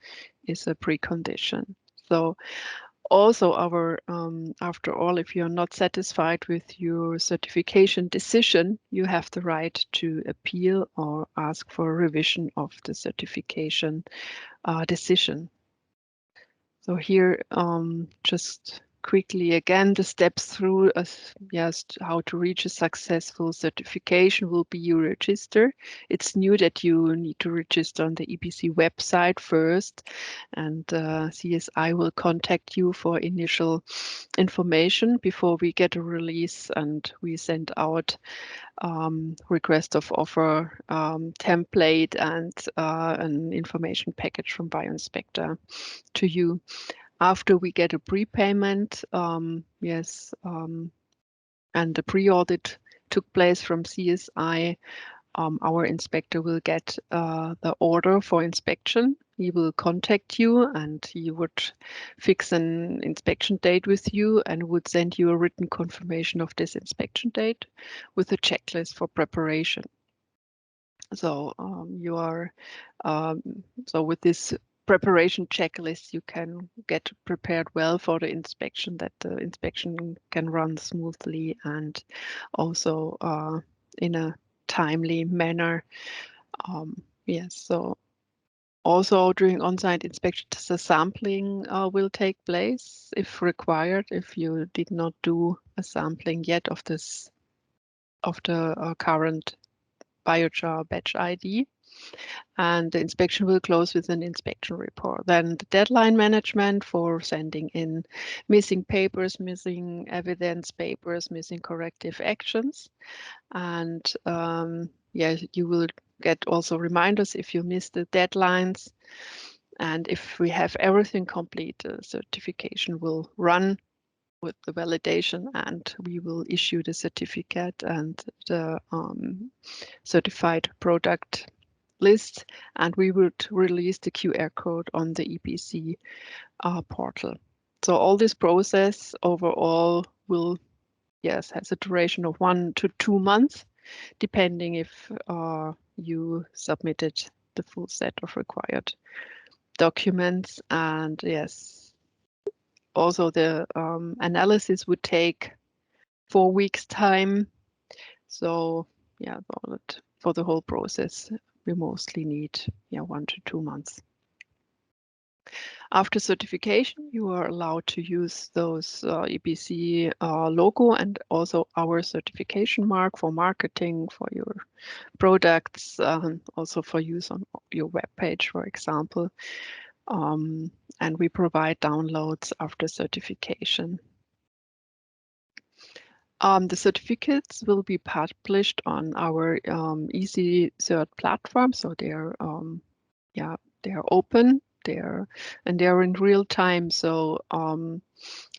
is a precondition. So also our, after all, if you're not satisfied with your certification decision, you have the right to appeal or ask for a revision of the certification decision. So here, just quickly again, the steps through how to reach a successful certification will be you register. It's new that you need to register on the EBC website first, and CSI will contact you for initial information before we get a release, and we send out request of offer template and an information package from q.inspecta to you. After we get a prepayment, and the pre-audit took place from CSI, our inspector will get the order for inspection. He will contact you, and he would fix an inspection date with you and would send you a written confirmation of this inspection date with a checklist for preparation. So you are so with this preparation checklist, you can get prepared well for the inspection, that the inspection can run smoothly and also in a timely manner. Yes, so also during on-site inspection, the sampling will take place if required. If you did not do a sampling yet of this, of the current biochar batch ID, and the inspection will close with an inspection report. Then the deadline management for sending in missing papers, missing evidence papers, missing corrective actions. And yeah, you will get also reminders if you miss the deadlines. And if we have everything complete, the certification will run with the validation, and we will issue the certificate and the certified product list, and we would release the QR code on the EBC portal. So all this process overall will, yes, has a duration of 1 to 2 months, depending if you submitted the full set of required documents. And yes, also the analysis would take 4 weeks time. So yeah, for the whole process, we mostly need 1 to 2 months. After certification, you are allowed to use those EBC logo and also our certification mark for marketing for your products, also for use on your web page, for example. And we provide downloads after certification. The certificates will be published on our EC Cert platform, so they are open, and they're in real time. So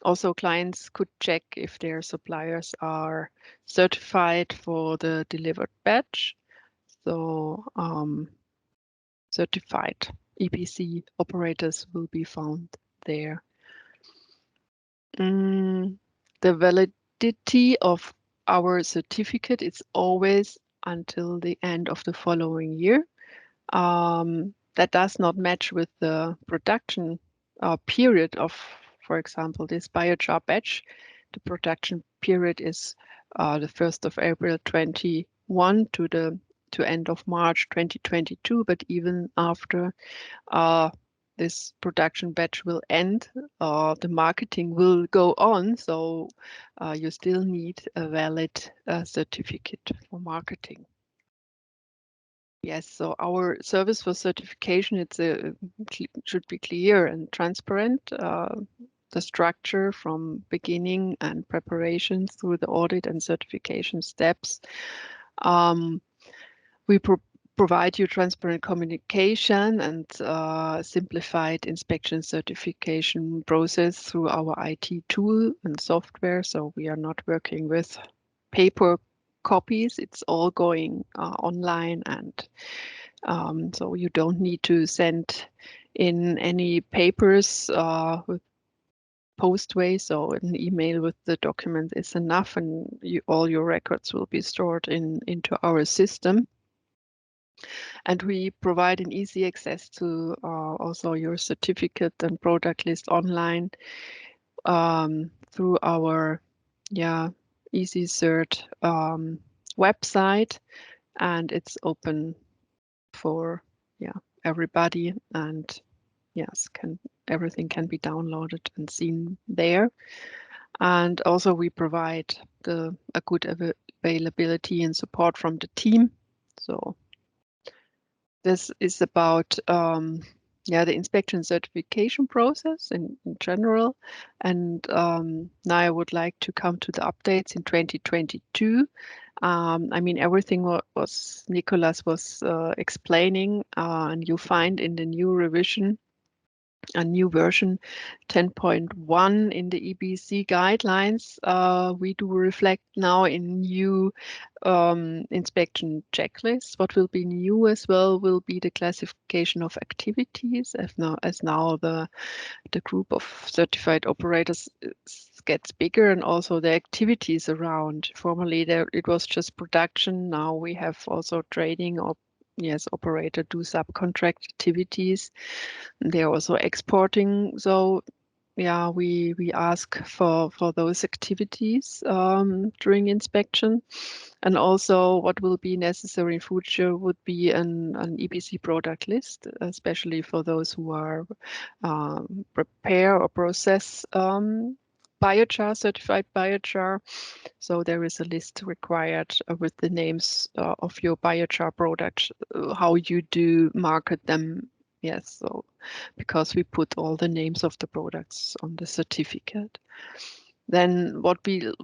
also clients could check if their suppliers are certified for the delivered batch. So certified EBC operators will be found there. The validity of our certificate is always until the end of the following year. That does not match with the production period of, for example, this biochar batch. The production period is the 1st of April 21 to end of March 2022. But even after this production batch will end, the marketing will go on. So you still need a valid certificate for marketing. Yes, so our service for certification, should be clear and transparent. The structure from beginning and preparation through the audit and certification steps. We provide you transparent communication and simplified inspection certification process through our IT tool and software. So we are not working with paper copies. It's all going online, and so you don't need to send in any papers with postway. So an email with the document is enough, and all your records will be stored into our system. And we provide an easy access to also your certificate and product list online through our Easy Cert website, and it's open for everybody, and yes, everything can be downloaded and seen there. And also we provide a good availability and support from the team. So this is about the inspection certification process in general. And now I would like to come to the updates in 2022. I mean, everything was Nikolas was explaining, and you find in the new revision a new version 10.1 in the EBC guidelines. We do reflect now in new inspection checklists. What will be new as well will be the classification of activities, as now the group of certified operators gets bigger, and also the activities around. Formerly it was just production. Now we have also training, or operator do subcontract activities. They're also exporting. So we ask for those activities during inspection. And also what will be necessary in future would be an EBC product list, especially for those who are prepare or process biochar, certified biochar. So there is a list required with the names of your biochar products, how you do market them. Yes, so because we put all the names of the products on the certificate. Then what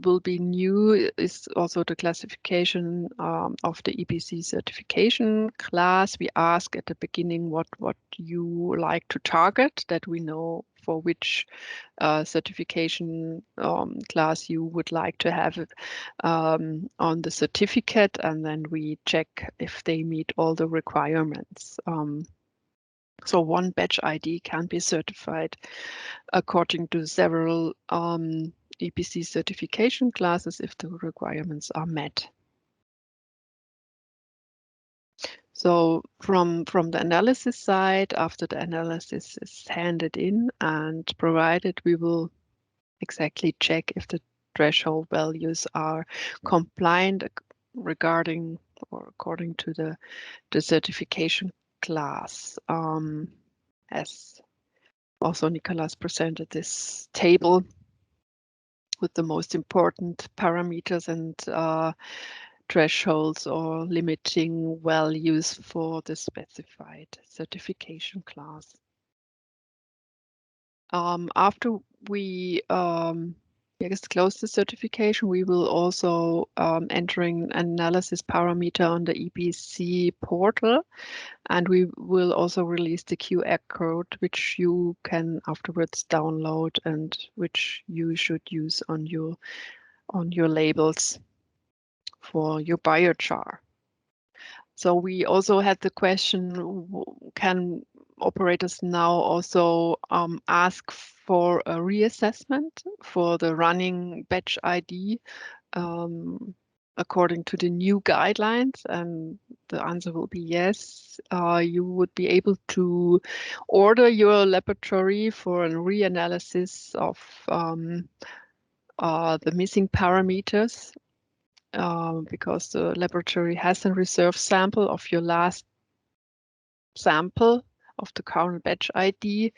will be new is also the classification of the EBC certification class. We ask at the beginning what you like to target, that we know for which certification class you would like to have on the certificate, and then we check if they meet all the requirements. So one batch ID can be certified according to several EBC certification classes if the requirements are met. So from the analysis side, after the analysis is handed in and provided, we will exactly check if the threshold values are compliant regarding or according to the certification class. As also Nikolas presented this table with the most important parameters and thresholds or limiting values for the specified certification class. After we close the certification, we will also entering an analysis parameter on the EBC portal, and we will also release the QR code, which you can afterwards download and which you should use on your labels for your biochar. So we also had the question, can operators now also ask for a reassessment for the running batch ID according to the new guidelines? And the answer will be yes. You would be able to order your laboratory for a reanalysis of the missing parameters because the laboratory has a reserve sample of your last sample of the current batch ID.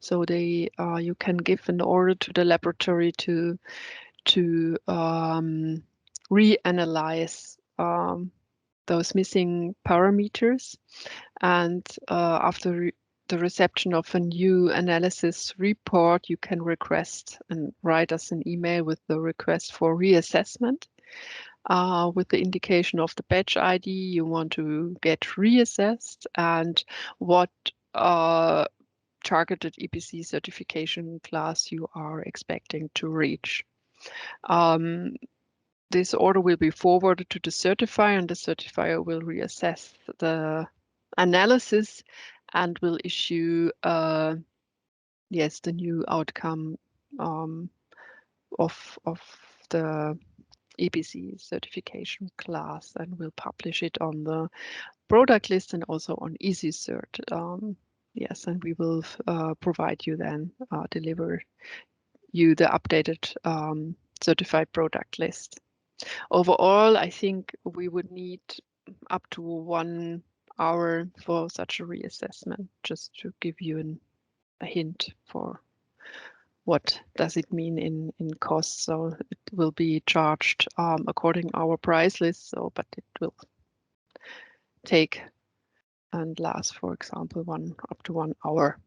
So you can give an order to the laboratory to reanalyze those missing parameters. And after the reception of a new analysis report, you can request and write us an email with the request for reassessment. With the indication of the batch ID you want to get reassessed and what targeted EBC certification class you are expecting to reach. This order will be forwarded to the certifier, and the certifier will reassess the analysis and will issue the new outcome of the EBC certification class, and will publish it on the product list and also on EasyCert. Yes, and we will provide you then, deliver you the updated certified product list. Overall, I think we would need up to 1 hour for such a reassessment, just to give you a hint for what does it mean in costs. So it will be charged according to our price list, but it will take and last, for example, up to 1 hour.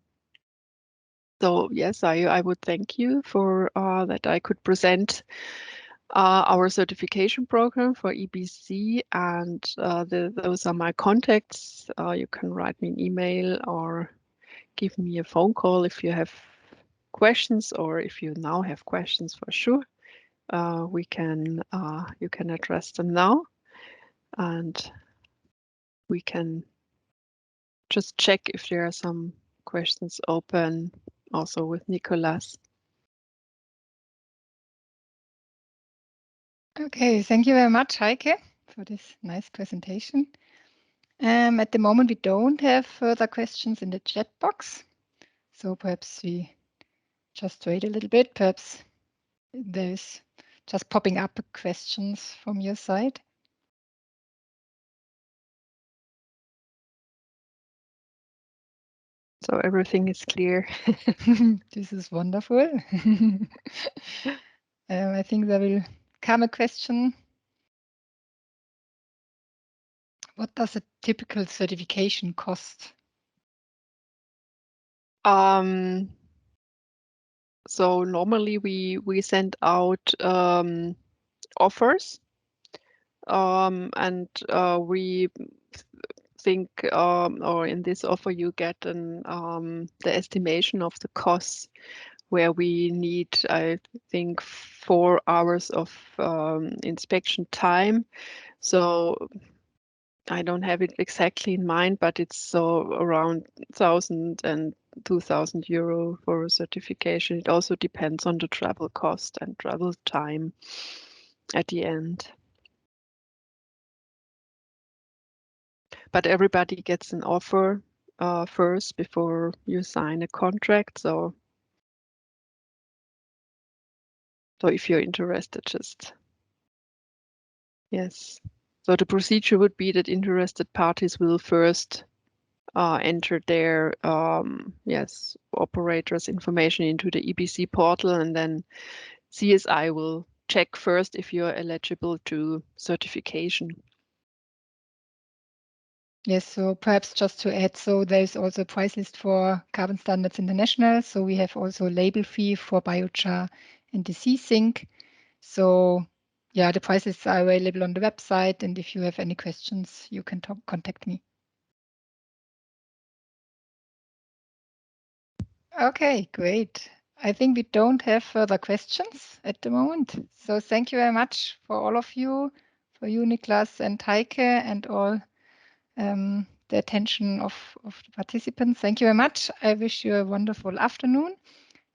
So yes, I would thank you for that I could present our certification program for EBC, and those are my contacts. You can write me an email or give me a phone call if you have questions, or if you now have questions for sure. You can address them now, and we can just check if there are some questions open also with Nikolas. Okay, thank you very much, Heike, for this nice presentation. At the moment, we don't have further questions in the chat box. So perhaps we just wait a little bit. Perhaps there's just popping up questions from your side. So everything is clear. This is wonderful. I think there will come a question. What does a typical certification cost? So normally we send out offers, and we think, or in this offer you get the estimation of the costs, where we need, I think, 4 hours of inspection time. So I don't have it exactly in mind, but it's so around 1,000 and 2,000 euro for a certification. It also depends on the travel cost and travel time at the end. But everybody gets an offer first before you sign a contract. So if you're interested, just yes. So the procedure would be that interested parties will first enter their operators' information into the EBC portal, and then CSI will check first if you're eligible to certification. Yes, so perhaps just to add, so there's also a price list for Carbon Standards International. So we have also a label fee for biochar and the C-Sync. So yeah, the prices are available on the website, and if you have any questions, you can contact me. Okay, great. I think we don't have further questions at the moment. So thank you very much for all of you, for you, Nikolas and Heike, and all the attention of the participants. Thank you very much. I wish you a wonderful afternoon.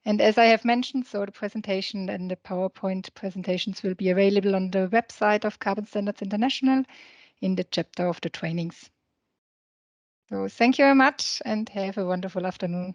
And as I have mentioned, so the presentation and the PowerPoint presentations will be available on the website of Carbon Standards International in the chapter of the trainings. So thank you very much and have a wonderful afternoon.